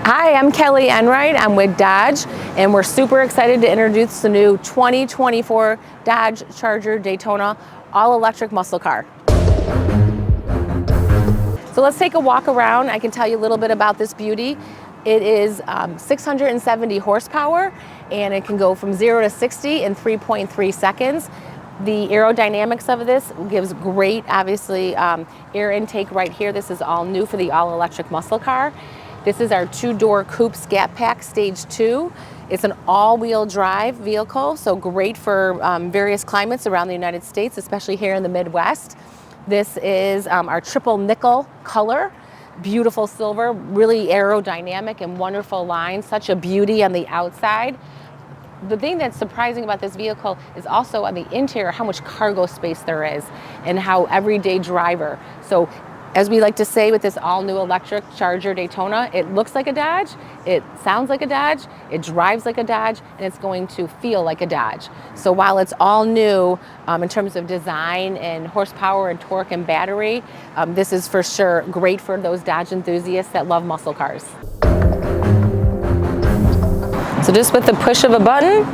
Hi, I'm Kelly Enright. I'm with Dodge, and we're super excited to introduce the new 2024 Dodge Charger Daytona all-electric muscle car. So let's take a walk around. I can tell you a little bit about this beauty. It is 670 horsepower, and it can go from 0 to 60 in 3.3 seconds. The aerodynamics of this gives great, obviously, air intake right here. This is all new for the all-electric muscle car. This is our two-door coupe scat pack stage 2. It's an all-wheel drive vehicle, so great for various climates around the United States, especially here in the Midwest. This is our triple nickel color, beautiful silver, really aerodynamic and wonderful lines, such a beauty on the outside. The thing that's surprising about this vehicle is also on the interior, how much cargo space there is and how everyday driver. So as we like to say with this all-new electric Charger Daytona, it looks like a Dodge, it sounds like a Dodge, it drives like a Dodge, and it's going to feel like a Dodge. So while it's all new in terms of design and horsepower and torque and battery, this is for sure great for those Dodge enthusiasts that love muscle cars. So just with the push of a button,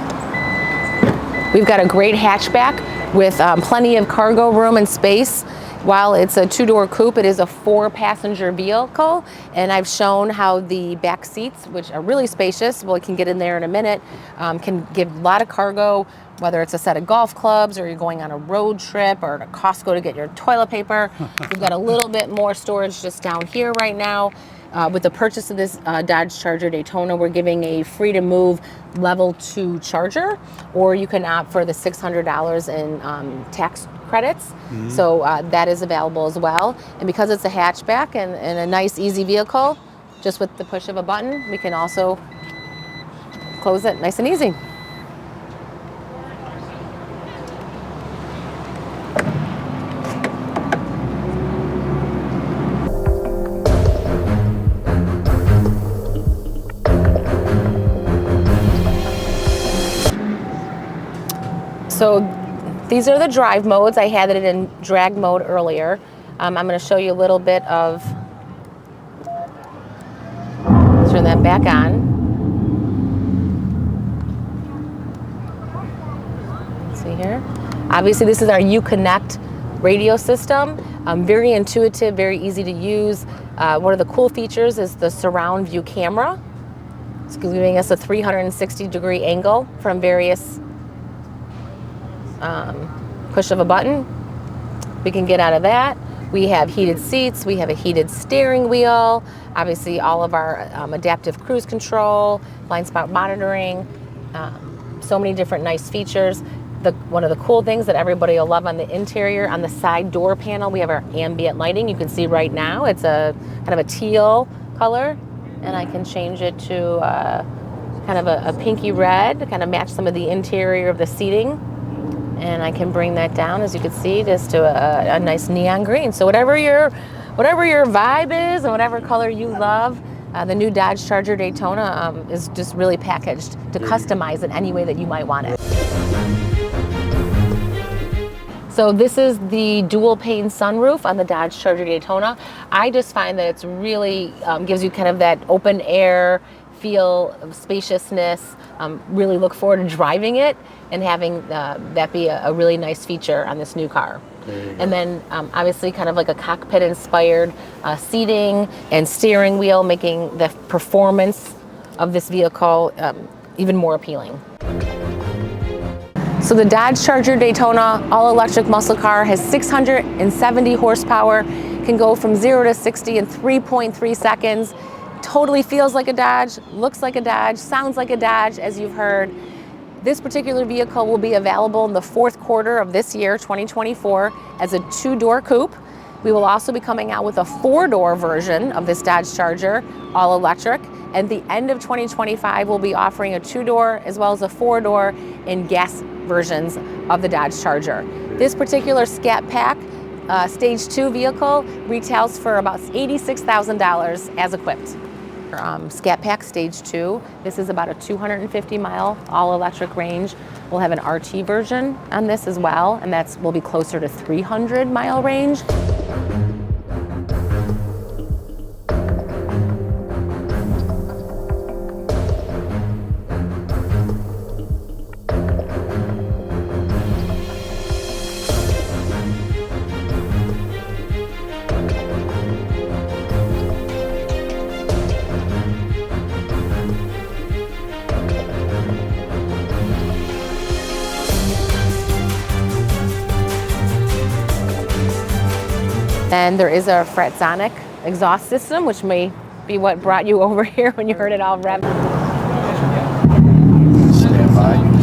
we've got a great hatchback with plenty of cargo room and space. While it's a two-door coupe, it is a 4-passenger vehicle, and I've shown how the back seats, which are really spacious, well, we can get in there in a minute, can give a lot of cargo, whether it's a set of golf clubs or you're going on a road trip or to Costco to get your toilet paper. We've got a little bit more storage just down here right now. With the purchase of this Dodge Charger Daytona, we're giving a free-to-move level 2 charger, or you can opt for the $600 in tax credits. So that is available as well. And because it's a hatchback and a nice, easy vehicle, just with the push of a button, we can also close it nice and easy. So these are the drive modes. I had it in drag mode earlier. I'm going to show you a little bit of, turn that back on. Let's see here. Obviously this is our UConnect radio system. Very intuitive, very easy to use. One of the cool features is the surround view camera. It's giving us a 360-degree angle from various push of a button. We can get out of that. We have heated seats, we have a heated steering wheel, obviously all of our adaptive cruise control, blind spot monitoring, so many different nice features. One of the cool things that everybody will love on the interior, on the side door panel, we have our ambient lighting. You can see right now it's a kind of a teal color, and I can change it to kind of a pinky red to kind of match some of the interior of the seating. And I can bring that down, as you can see, just to a nice neon green. So whatever your vibe is and whatever color you love, the new Dodge Charger Daytona is just really packaged to customize it any way that you might want it. So this is the dual pane sunroof on the Dodge Charger Daytona. I just find that it's really gives you kind of that open air feel of spaciousness. Really look forward to driving it and having that be a really nice feature on this new car. And then obviously kind of like a cockpit inspired seating and steering wheel, making the performance of this vehicle even more appealing. So the Dodge Charger Daytona all-electric muscle car has 670 horsepower, can go from 0 to 60 in 3.3 seconds. Totally feels like a Dodge, looks like a Dodge, sounds like a Dodge, as you've heard. This particular vehicle will be available in the fourth quarter of this year, 2024, as a two-door coupe. We will also be coming out with a 4-door version of this Dodge Charger, all electric. At the end of 2025, we'll be offering a 2-door as well as a 4-door in gas versions of the Dodge Charger. This particular Scat Pack Stage 2 vehicle retails for about $86,000 as equipped. Scat Pack Stage 2, this is about a 250-mile all-electric range. We'll have an RT version on this as well, and will be closer to 300-mile range. And there is a Fratsonic exhaust system, which may be what brought you over here when you heard it all rev. Stand by.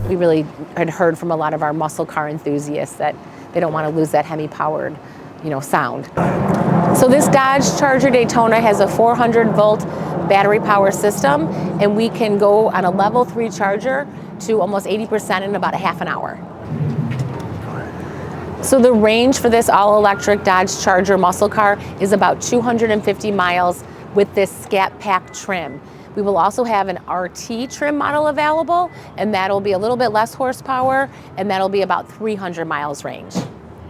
We really had heard from a lot of our muscle car enthusiasts that they don't want to lose that Hemi-powered, sound. So this Dodge Charger Daytona has a 400-volt battery power system, and we can go on a level 3 charger to almost 80% in about a half an hour. So the range for this all-electric Dodge Charger muscle car is about 250 miles with this Scat Pack trim. We will also have an RT trim model available, and that'll be a little bit less horsepower, and that'll be about 300 miles range.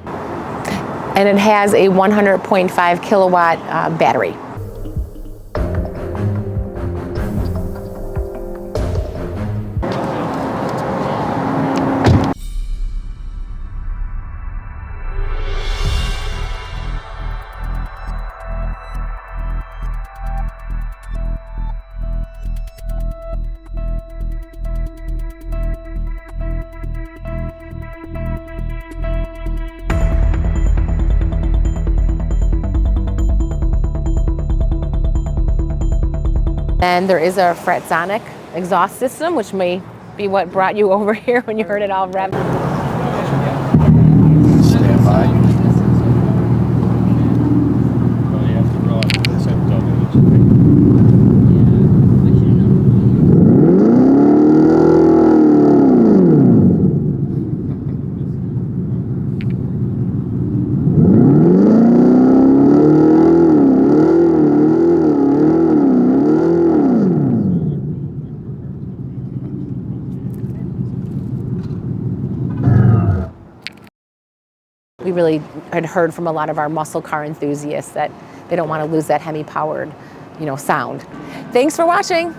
And it has a 100.5 kilowatt battery. And there is a Fratsonic exhaust system, which may be what brought you over here when you heard it all rev. Stand by. We really had heard from a lot of our muscle car enthusiasts that they don't want to lose that Hemi-powered, sound. Thanks for watching.